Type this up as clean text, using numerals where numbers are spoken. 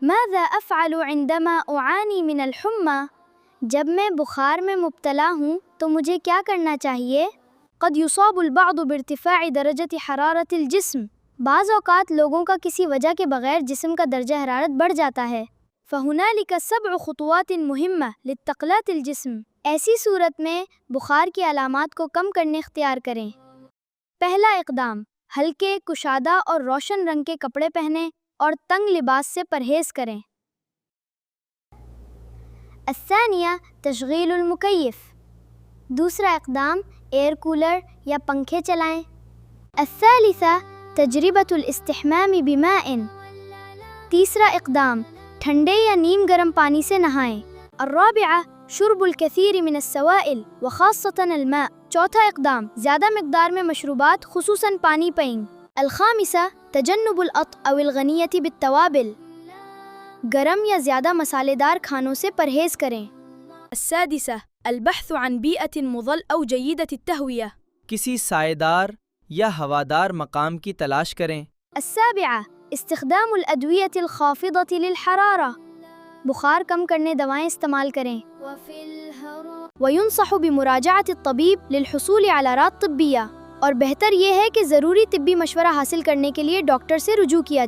ماذا أفعل عندما أعاني من الحمى؟ جب میں بخار میں مبتلا ہوں تو مجھے کیا کرنا چاہیے؟ قد يصاب البعض بارتفاع درجة حرارة الجسم، بعض اوقات لوگوں کا کسی وجہ کے بغیر جسم کا درجہ حرارت بڑھ جاتا ہے۔ فهنالك 7 خطوات مهمة لتقلات الجسم، ایسی صورت میں بخار کی علامات کو کم کرنے اختیار کریں۔ پہلا اقدام، ہلکے، کشادہ اور روشن رنگ کے کپڑے پہنیں اور تنگ لباس سے پرہیز کریں۔ الثانیہ تشغیل المکیف، دوسرا اقدام ایئر کولر یا پنکھے چلائیں۔ الثالثہ تجربۃ الاستحمام بماء، تیسرا اقدام ٹھنڈے یا نیم گرم پانی سے نہائیں۔ الرابعہ شرب الکثیر من السوائل وخاصة الماء، چوتھا اقدام زیادہ مقدار میں مشروبات خصوصاً پانی پئیں۔ الخامسہ تجنب العطر او الغنیۃ بالتوابل، گرم یا زیادہ مسالے دار کھانوں سے پرہیز کریں۔ السادسہ البحث عن بیئة مظل او جیدۃ التہویہ، کسی سائے دار یا ہوادار مقام کی تلاش کریں۔ السابعہ استخدام الادویۃ الخافضۃ للحرارہ، بخار کم کرنے دوائیں استعمال کریں۔ وینصح بمراجعۃ الطبیب للحصول علی اعراض طبیہ، اور بہتر یہ ہے کہ ضروری طبی مشورہ حاصل کرنے کے لیے ڈاکٹر سے رجوع کیا جائے۔